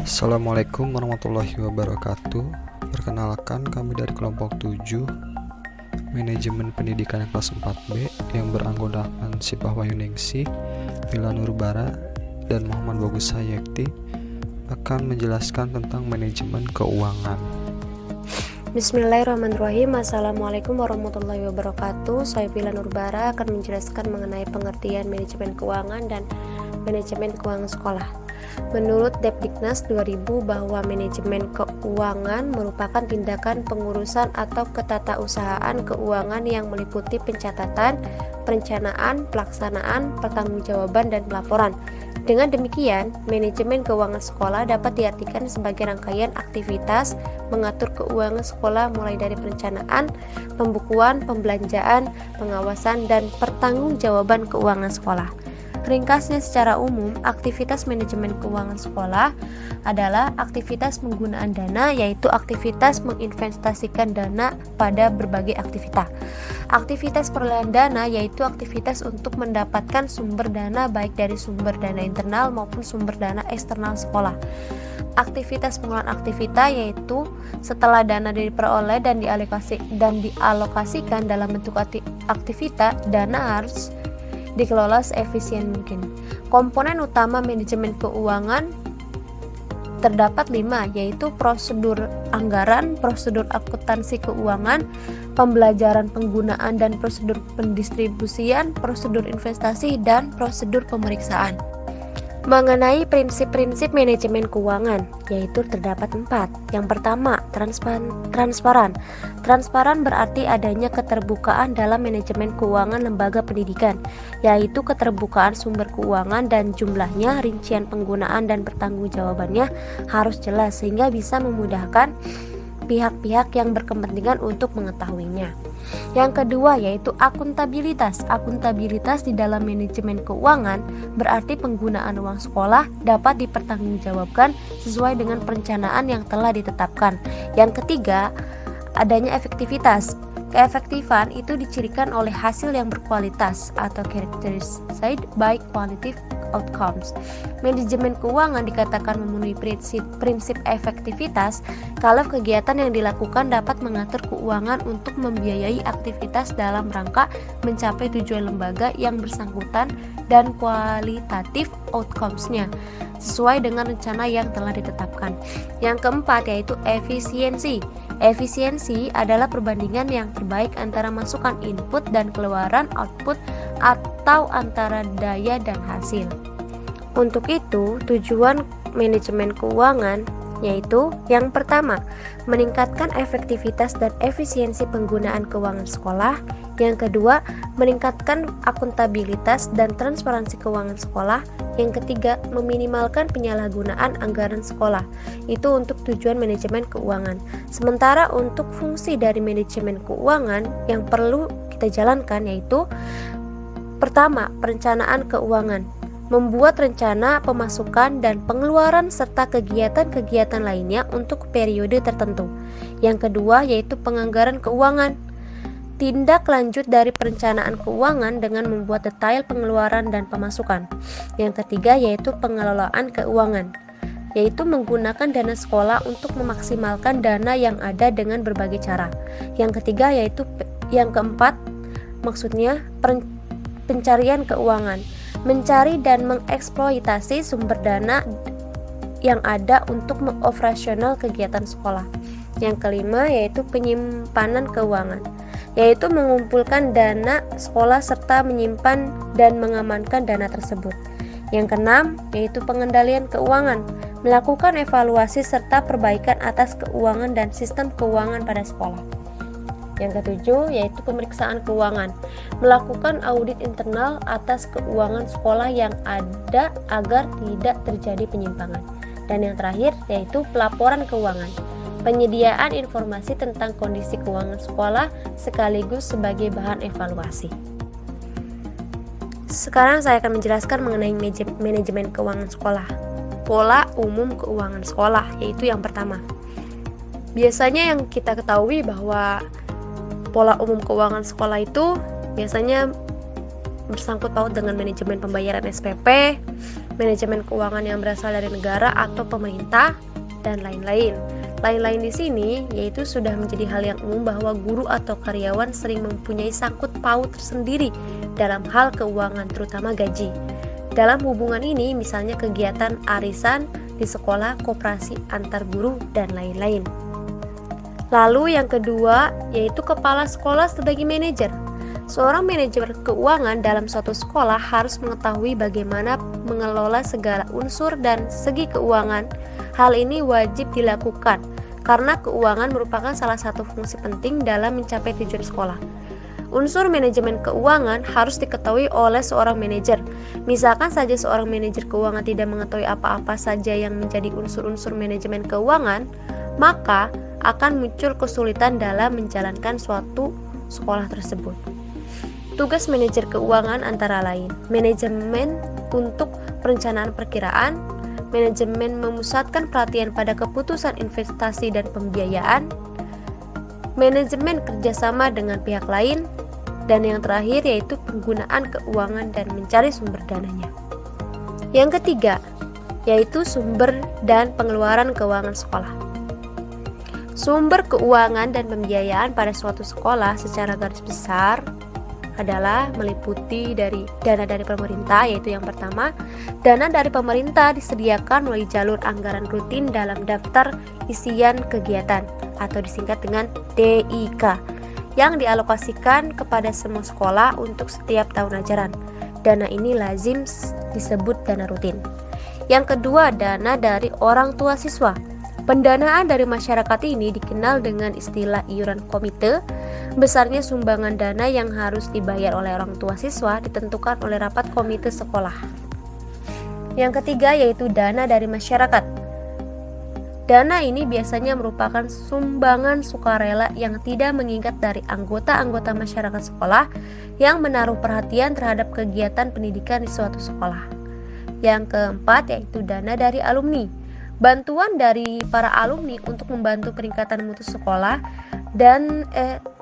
Assalamualaikum warahmatullahi wabarakatuh. Perkenalkan, kami dari kelompok 7 Manajemen Pendidikan kelas 4B yang beranggotakan Sipah Wahyuningsih, Mila Nurbara, dan Muhammad Bagus Hayekti akan menjelaskan tentang manajemen keuangan. Bismillahirrahmanirrahim. Assalamualaikum warahmatullahi wabarakatuh. Saya Mila Nurbara akan menjelaskan mengenai pengertian manajemen keuangan dan manajemen keuangan sekolah. Menurut Depdiknas 2000 bahwa manajemen keuangan merupakan tindakan pengurusan atau ketatausahaan keuangan yang meliputi pencatatan, perencanaan, pelaksanaan, pertanggungjawaban, dan pelaporan. Dengan demikian, manajemen keuangan sekolah dapat diartikan sebagai rangkaian aktivitas mengatur keuangan sekolah mulai dari perencanaan, pembukuan, pembelanjaan, pengawasan, dan pertanggungjawaban keuangan sekolah. Ringkasnya secara umum, aktivitas manajemen keuangan sekolah adalah aktivitas penggunaan dana, yaitu aktivitas menginvestasikan dana pada berbagai aktivitas. Aktivitas perolehan dana yaitu aktivitas untuk mendapatkan sumber dana baik dari sumber dana internal maupun sumber dana eksternal sekolah. Aktivitas pengelolaan aktivitas yaitu setelah dana diperoleh dan dialokasikan dalam bentuk aktivitas, dana harus dikelola seefisien mungkin. Komponen utama manajemen keuangan terdapat 5, yaitu prosedur anggaran, prosedur akuntansi keuangan, pembelajaran penggunaan dan prosedur pendistribusian, prosedur investasi, dan prosedur pemeriksaan. Mengenai prinsip-prinsip manajemen keuangan, yaitu terdapat 4. Yang pertama, transparan. Transparan berarti adanya keterbukaan dalam manajemen keuangan lembaga pendidikan, yaitu keterbukaan sumber keuangan dan jumlahnya, rincian penggunaan dan pertanggungjawabannya harus jelas sehingga bisa memudahkan pihak-pihak yang berkepentingan untuk mengetahuinya. Yang kedua yaitu akuntabilitas. Akuntabilitas di dalam manajemen keuangan berarti penggunaan uang sekolah dapat dipertanggungjawabkan sesuai dengan perencanaan yang telah ditetapkan. Yang ketiga, adanya efektivitas. Keefektifan itu dicirikan oleh hasil yang berkualitas atau characterized by qualitative outcomes. Manajemen keuangan dikatakan memenuhi prinsip efektivitas kalau kegiatan yang dilakukan dapat mengatur keuangan untuk membiayai aktivitas dalam rangka mencapai tujuan lembaga yang bersangkutan dan kualitatif outcomes-nya sesuai dengan rencana yang telah ditetapkan. Yang keempat yaitu efisiensi. Efisiensi adalah perbandingan yang terbaik antara masukan input dan keluaran output atau antara daya dan hasil. Untuk itu, tujuan manajemen keuangan yaitu yang pertama, meningkatkan efektivitas dan efisiensi penggunaan keuangan sekolah. Yang kedua, meningkatkan akuntabilitas dan transparansi keuangan sekolah. Yang ketiga, meminimalkan penyalahgunaan anggaran sekolah. Itu untuk tujuan manajemen keuangan. Sementara untuk fungsi dari manajemen keuangan yang perlu kita jalankan yaitu pertama, perencanaan keuangan. Membuat rencana pemasukan dan pengeluaran serta kegiatan-kegiatan lainnya untuk periode tertentu. Yang kedua yaitu penganggaran keuangan. Tindak lanjut dari perencanaan keuangan dengan membuat detail pengeluaran dan pemasukan. Yang ketiga yaitu pengelolaan keuangan, yaitu menggunakan dana sekolah untuk memaksimalkan dana yang ada dengan berbagai cara. Yang ketiga yaitu yang keempat maksudnya pencarian keuangan, mencari dan mengeksploitasi sumber dana yang ada untuk mengoperasional kegiatan sekolah. Yang kelima yaitu penyimpanan keuangan, yaitu mengumpulkan dana sekolah serta menyimpan dan mengamankan dana tersebut. Yang keenam yaitu pengendalian keuangan, melakukan evaluasi serta perbaikan atas keuangan dan sistem keuangan pada sekolah. Yang ketujuh yaitu pemeriksaan keuangan, melakukan audit internal atas keuangan sekolah yang ada agar tidak terjadi penyimpangan. Dan yang terakhir yaitu pelaporan keuangan, penyediaan informasi tentang kondisi keuangan sekolah sekaligus sebagai bahan evaluasi. Sekarang saya akan menjelaskan mengenai manajemen keuangan sekolah. Pola umum keuangan sekolah, yaitu yang pertama. Biasanya yang kita ketahui bahwa pola umum keuangan sekolah itu biasanya bersangkut paut dengan manajemen pembayaran SPP, manajemen keuangan yang berasal dari negara atau pemerintah, dan lain-lain. Lain-lain di sini yaitu sudah menjadi hal yang umum bahwa guru atau karyawan sering mempunyai sangkut paut tersendiri dalam hal keuangan, terutama gaji. Dalam hubungan ini misalnya kegiatan arisan di sekolah, koperasi antar guru, dan lain-lain. Lalu yang kedua yaitu kepala sekolah sebagai manajer. Seorang manajer keuangan dalam suatu sekolah harus mengetahui bagaimana mengelola segala unsur dan segi keuangan. Hal ini wajib dilakukan karena keuangan merupakan salah satu fungsi penting dalam mencapai tujuan sekolah. Unsur manajemen keuangan harus diketahui oleh seorang manajer. Misalkan saja seorang manajer keuangan tidak mengetahui apa-apa saja yang menjadi unsur-unsur manajemen keuangan, maka akan muncul kesulitan dalam menjalankan suatu sekolah tersebut. Tugas manajer keuangan antara lain: manajemen untuk perencanaan perkiraan, manajemen memusatkan perhatian pada keputusan investasi dan pembiayaan, manajemen kerjasama dengan pihak lain, dan yang terakhir yaitu penggunaan keuangan dan mencari sumber dananya. Yang ketiga yaitu sumber dan pengeluaran keuangan sekolah. Sumber keuangan dan pembiayaan pada suatu sekolah secara garis besar adalah meliputi dari dana dari pemerintah, yaitu yang pertama, dana dari pemerintah disediakan melalui jalur anggaran rutin dalam daftar isian kegiatan atau disingkat dengan DIK yang dialokasikan kepada semua sekolah untuk setiap tahun ajaran. Dana ini lazim disebut dana rutin. Yang kedua, dana dari orang tua siswa. Pendanaan dari masyarakat ini dikenal dengan istilah iuran komite. Besarnya sumbangan dana yang harus dibayar oleh orang tua siswa ditentukan oleh rapat komite sekolah. Yang ketiga yaitu dana dari masyarakat. Dana ini biasanya merupakan sumbangan sukarela yang tidak mengikat dari anggota-anggota masyarakat sekolah yang menaruh perhatian terhadap kegiatan pendidikan di suatu sekolah. Yang keempat yaitu dana dari alumni. Bantuan dari para alumni untuk membantu peningkatan mutu sekolah dan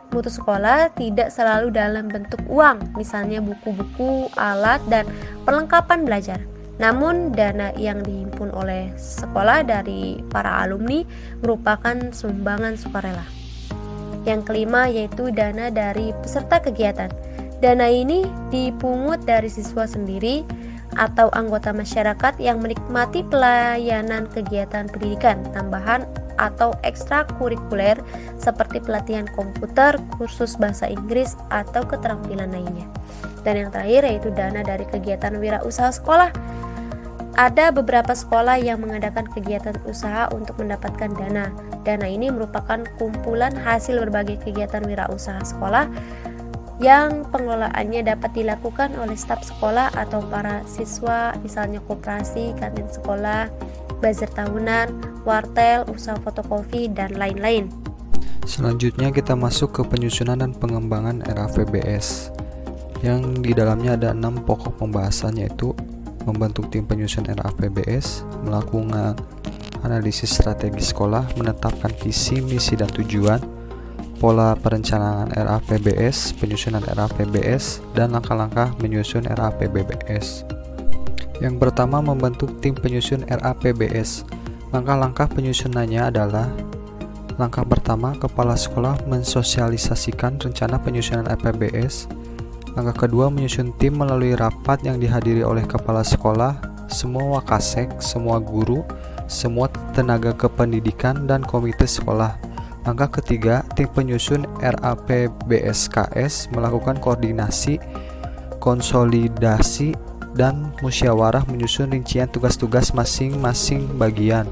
mutu sekolah tidak selalu dalam bentuk uang, misalnya buku-buku, alat, dan perlengkapan belajar. Namun dana yang dihimpun oleh sekolah dari para alumni merupakan sumbangan sukarela. Yang kelima yaitu dana dari peserta kegiatan. Dana ini dipungut dari siswa sendiri atau anggota masyarakat yang menikmati pelayanan kegiatan pendidikan tambahan atau ekstrakurikuler seperti pelatihan komputer, kursus bahasa Inggris, atau keterampilan lainnya. Dan yang terakhir yaitu dana dari kegiatan wirausaha sekolah. Ada beberapa sekolah yang mengadakan kegiatan usaha untuk mendapatkan dana. Dana ini merupakan kumpulan hasil berbagai kegiatan wirausaha sekolah yang pengelolaannya dapat dilakukan oleh staf sekolah atau para siswa, misalnya koperasi, kantin sekolah, bazar tahunan, wartel, usaha fotokopi, dan lain-lain. Selanjutnya kita masuk ke penyusunan dan pengembangan RAPBS yang di dalamnya ada 6 pokok pembahasan, yaitu membentuk tim penyusun RAPBS, melakukan analisis strategi sekolah, menetapkan visi, misi, dan tujuan, pola perencanaan RAPBS, penyusunan RAPBS, dan langkah-langkah menyusun RAPBS. Yang pertama, membentuk tim penyusun RAPBS. Langkah-langkah penyusunannya adalah: langkah pertama, kepala sekolah mensosialisasikan rencana penyusunan RAPBS. Langkah kedua, menyusun tim melalui rapat yang dihadiri oleh kepala sekolah, semua wakasek, semua guru, semua tenaga kependidikan, dan komite sekolah. Langkah ketiga, tim penyusun RAPBSKS melakukan koordinasi, konsolidasi, dan musyawarah menyusun rincian tugas-tugas masing-masing bagian.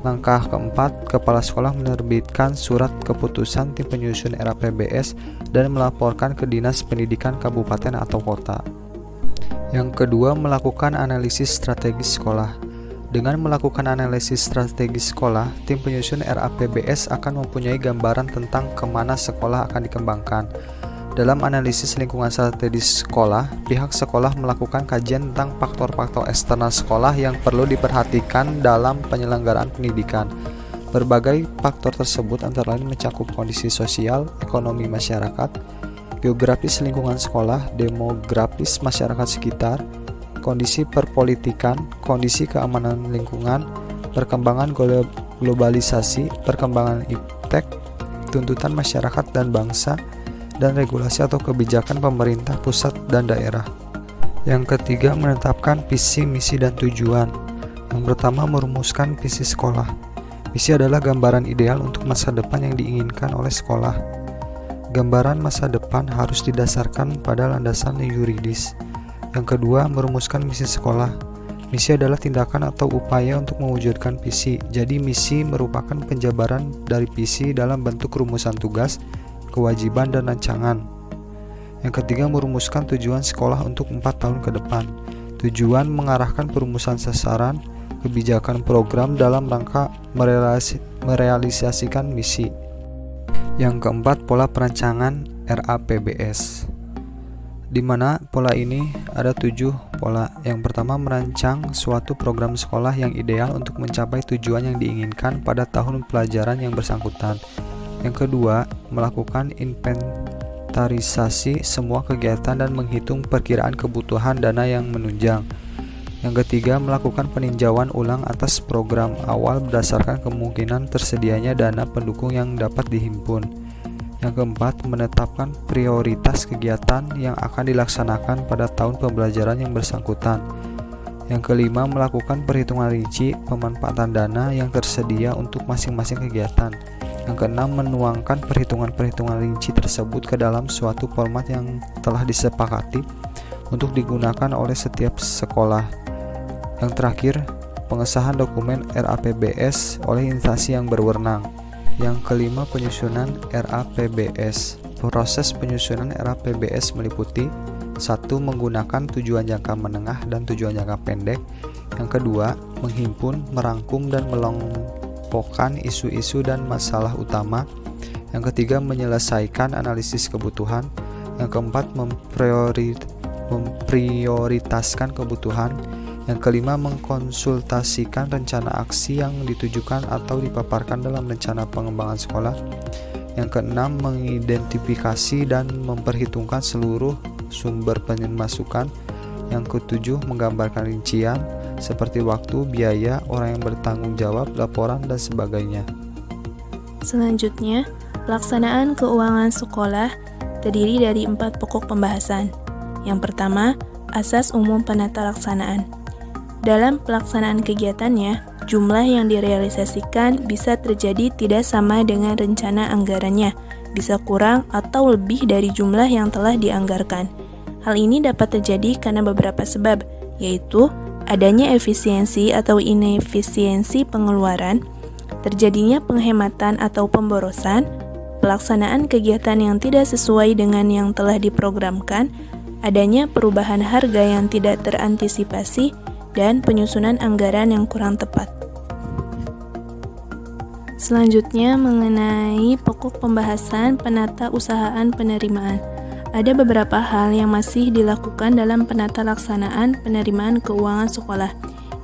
Langkah keempat, kepala sekolah menerbitkan surat keputusan tim penyusun RAPBS dan melaporkan ke Dinas Pendidikan Kabupaten atau Kota. Yang kedua, melakukan analisis strategis sekolah. Dengan melakukan analisis strategis sekolah, tim penyusun RAPBS akan mempunyai gambaran tentang kemana sekolah akan dikembangkan. Dalam analisis lingkungan strategis sekolah, pihak sekolah melakukan kajian tentang faktor-faktor eksternal sekolah yang perlu diperhatikan dalam penyelenggaraan pendidikan. Berbagai faktor tersebut antara lain mencakup kondisi sosial, ekonomi masyarakat, geografis lingkungan sekolah, demografis masyarakat sekitar, kondisi perpolitikan, kondisi keamanan lingkungan, perkembangan globalisasi, perkembangan iptek, tuntutan masyarakat dan bangsa, dan regulasi atau kebijakan pemerintah pusat dan daerah. Yang ketiga, menetapkan visi, misi, dan tujuan. Yang pertama, merumuskan visi sekolah. Visi adalah gambaran ideal untuk masa depan yang diinginkan oleh sekolah. Gambaran masa depan harus didasarkan pada landasan yuridis. Yang kedua, merumuskan misi sekolah. Misi adalah tindakan atau upaya untuk mewujudkan visi. Jadi misi merupakan penjabaran dari visi dalam bentuk rumusan tugas, kewajiban, dan rancangan. Yang ketiga, merumuskan tujuan sekolah untuk 4 tahun ke depan. Tujuan mengarahkan perumusan sasaran, kebijakan program dalam rangka merealisasikan misi. Yang keempat, pola perancangan RAPBS, di mana pola ini ada 7 pola. Yang pertama, merancang suatu program sekolah yang ideal untuk mencapai tujuan yang diinginkan pada tahun pelajaran yang bersangkutan. Yang kedua, melakukan inventarisasi semua kegiatan dan menghitung perkiraan kebutuhan dana yang menunjang. Yang ketiga, melakukan peninjauan ulang atas program awal berdasarkan kemungkinan tersedianya dana pendukung yang dapat dihimpun. Yang keempat, menetapkan prioritas kegiatan yang akan dilaksanakan pada tahun pembelajaran yang bersangkutan. Yang kelima, melakukan perhitungan rinci pemanfaatan dana yang tersedia untuk masing-masing kegiatan. Yang keenam, menuangkan perhitungan-perhitungan rinci tersebut ke dalam suatu format yang telah disepakati untuk digunakan oleh setiap sekolah. Yang terakhir, pengesahan dokumen RAPBS oleh instansi yang berwenang. Yang kelima, penyusunan RAPBS. Proses penyusunan RAPBS meliputi 1. Menggunakan tujuan jangka menengah dan tujuan jangka pendek. Yang kedua, menghimpun, merangkum, dan melompokkan isu-isu dan masalah utama. Yang ketiga, menyelesaikan analisis kebutuhan. Yang keempat, memprioritaskan kebutuhan. Yang kelima, mengkonsultasikan rencana aksi yang ditujukan atau dipaparkan dalam rencana pengembangan sekolah. Yang keenam, mengidentifikasi dan memperhitungkan seluruh sumber pemasukan. Yang ketujuh, menggambarkan rincian seperti waktu, biaya, orang yang bertanggung jawab, laporan, dan sebagainya. Selanjutnya, pelaksanaan keuangan sekolah terdiri dari 4 pokok pembahasan. Yang pertama, asas umum penata laksanaan. Dalam pelaksanaan kegiatannya, jumlah yang direalisasikan bisa terjadi tidak sama dengan rencana anggarannya, bisa kurang atau lebih dari jumlah yang telah dianggarkan. Hal ini dapat terjadi karena beberapa sebab, yaitu adanya efisiensi atau inefisiensi pengeluaran, terjadinya penghematan atau pemborosan, pelaksanaan kegiatan yang tidak sesuai dengan yang telah diprogramkan, adanya perubahan harga yang tidak terantisipasi, dan penyusunan anggaran yang kurang tepat. Selanjutnya, mengenai pokok pembahasan penata usahaan penerimaan. Ada beberapa hal yang masih dilakukan dalam penata laksanaan penerimaan keuangan sekolah,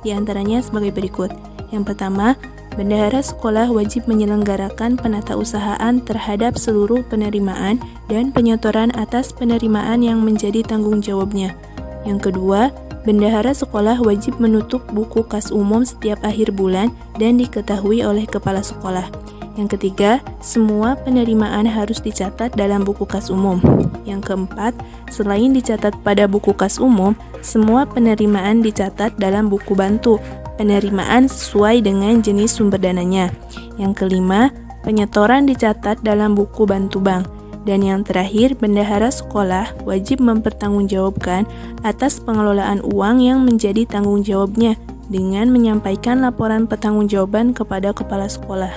di antaranya sebagai berikut. Yang pertama, bendahara sekolah wajib menyelenggarakan penata usahaan terhadap seluruh penerimaan dan penyetoran atas penerimaan yang menjadi tanggung jawabnya. Yang kedua, bendahara sekolah wajib menutup buku kas umum setiap akhir bulan dan diketahui oleh kepala sekolah. Yang ketiga, semua penerimaan harus dicatat dalam buku kas umum. Yang keempat, selain dicatat pada buku kas umum, semua penerimaan dicatat dalam buku bantu penerimaan sesuai dengan jenis sumber dananya. Yang kelima, penyetoran dicatat dalam buku bantu bank. Dan yang terakhir, bendahara sekolah wajib mempertanggungjawabkan atas pengelolaan uang yang menjadi tanggung jawabnya dengan menyampaikan laporan pertanggungjawaban kepada kepala sekolah.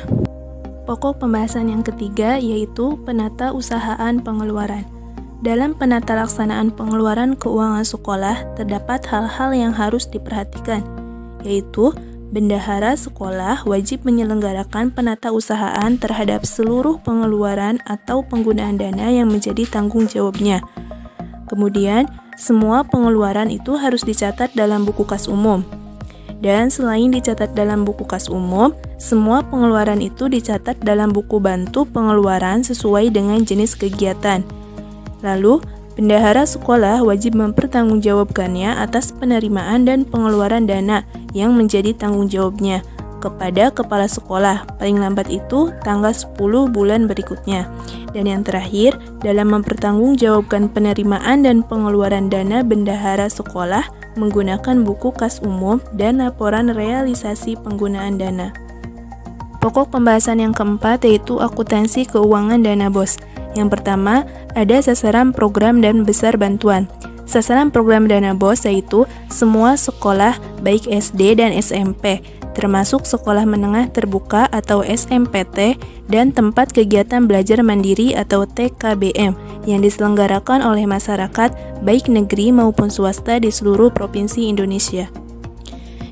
Pokok pembahasan yang ketiga yaitu penata usahaan pengeluaran. Dalam penata laksanaan pengeluaran keuangan sekolah terdapat hal-hal yang harus diperhatikan, yaitu bendahara sekolah wajib menyelenggarakan penata usahaan terhadap seluruh pengeluaran atau penggunaan dana yang menjadi tanggung jawabnya. Kemudian, semua pengeluaran itu harus dicatat dalam buku kas umum. Dan selain dicatat dalam buku kas umum, semua pengeluaran itu dicatat dalam buku bantu pengeluaran sesuai dengan jenis kegiatan. Lalu, Bendahara sekolah wajib mempertanggungjawabkannya atas penerimaan dan pengeluaran dana yang menjadi tanggung jawabnya kepada kepala sekolah, paling lambat itu tanggal 10 bulan berikutnya. Dan yang terakhir, dalam mempertanggungjawabkan penerimaan dan pengeluaran dana bendahara sekolah menggunakan buku kas umum dan laporan realisasi penggunaan dana. Pokok pembahasan yang keempat yaitu akuntansi keuangan dana BOS. Yang pertama, ada sasaran program dan besar bantuan. Sasaran program dana BOS yaitu semua sekolah baik SD dan SMP, termasuk sekolah menengah terbuka atau SMPT dan tempat kegiatan belajar mandiri atau TKBM yang diselenggarakan oleh masyarakat baik negeri maupun swasta di seluruh provinsi Indonesia.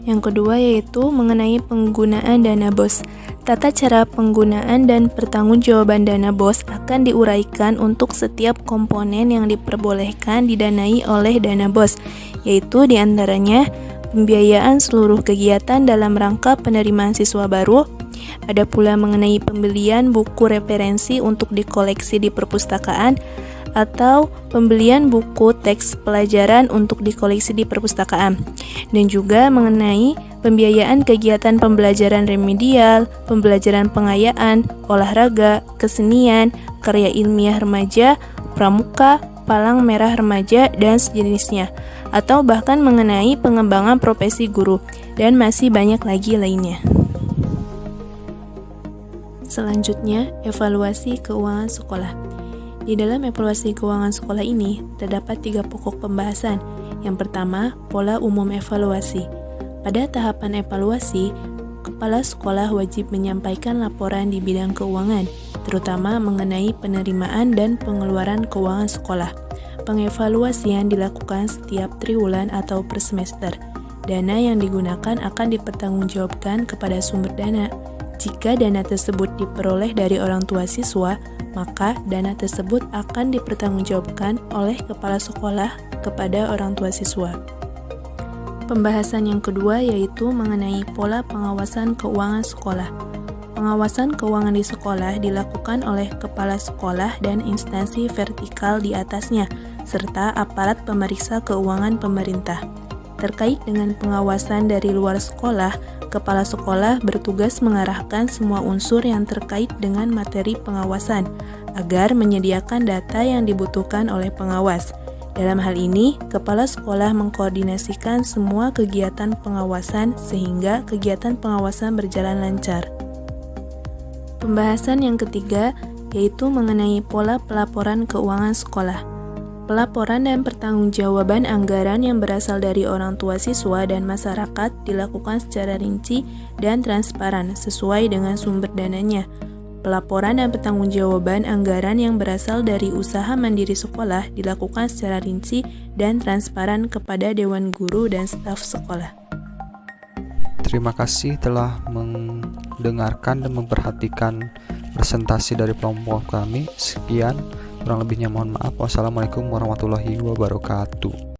Yang kedua yaitu mengenai penggunaan dana BOS. Tata cara penggunaan dan pertanggungjawaban dana BOS akan diuraikan untuk setiap komponen yang diperbolehkan didanai oleh dana BOS, yaitu diantaranya pembiayaan seluruh kegiatan dalam rangka penerimaan siswa baru. Ada pula mengenai pembelian buku referensi untuk dikoleksi di perpustakaan atau pembelian buku teks pelajaran untuk dikoleksi di perpustakaan. Dan juga mengenai pembiayaan kegiatan pembelajaran remedial, pembelajaran pengayaan, olahraga, kesenian, karya ilmiah remaja, pramuka, palang merah remaja, dan sejenisnya, atau bahkan mengenai pengembangan profesi guru, dan masih banyak lagi lainnya. Selanjutnya, evaluasi keuangan sekolah. Di dalam evaluasi keuangan sekolah ini, terdapat 3 pokok pembahasan. Yang pertama, pola umum evaluasi. Pada tahapan evaluasi, kepala sekolah wajib menyampaikan laporan di bidang keuangan, terutama mengenai penerimaan dan pengeluaran keuangan sekolah. Pengevaluasian dilakukan setiap triwulan atau per semester. Dana yang digunakan akan dipertanggungjawabkan kepada sumber dana. Jika dana tersebut diperoleh dari orang tua siswa, maka dana tersebut akan dipertanggungjawabkan oleh kepala sekolah kepada orang tua siswa. Pembahasan yang kedua yaitu mengenai pola pengawasan keuangan sekolah. Pengawasan keuangan di sekolah dilakukan oleh kepala sekolah dan instansi vertikal di atasnya, serta aparat pemeriksa keuangan pemerintah. Terkait dengan pengawasan dari luar sekolah, kepala sekolah bertugas mengarahkan semua unsur yang terkait dengan materi pengawasan, agar menyediakan data yang dibutuhkan oleh pengawas. Dalam hal ini, kepala sekolah mengkoordinasikan semua kegiatan pengawasan sehingga kegiatan pengawasan berjalan lancar. Pembahasan yang ketiga yaitu mengenai pola pelaporan keuangan sekolah. Pelaporan dan pertanggungjawaban anggaran yang berasal dari orang tua siswa dan masyarakat dilakukan secara rinci dan transparan sesuai dengan sumber dananya. Pelaporan dan pertanggungjawaban anggaran yang berasal dari usaha mandiri sekolah dilakukan secara rinci dan transparan kepada Dewan Guru dan staf sekolah. Terima kasih telah mendengarkan dan memperhatikan presentasi dari kelompok kami. Sekian, kurang lebihnya mohon maaf. Wassalamualaikum warahmatullahi wabarakatuh.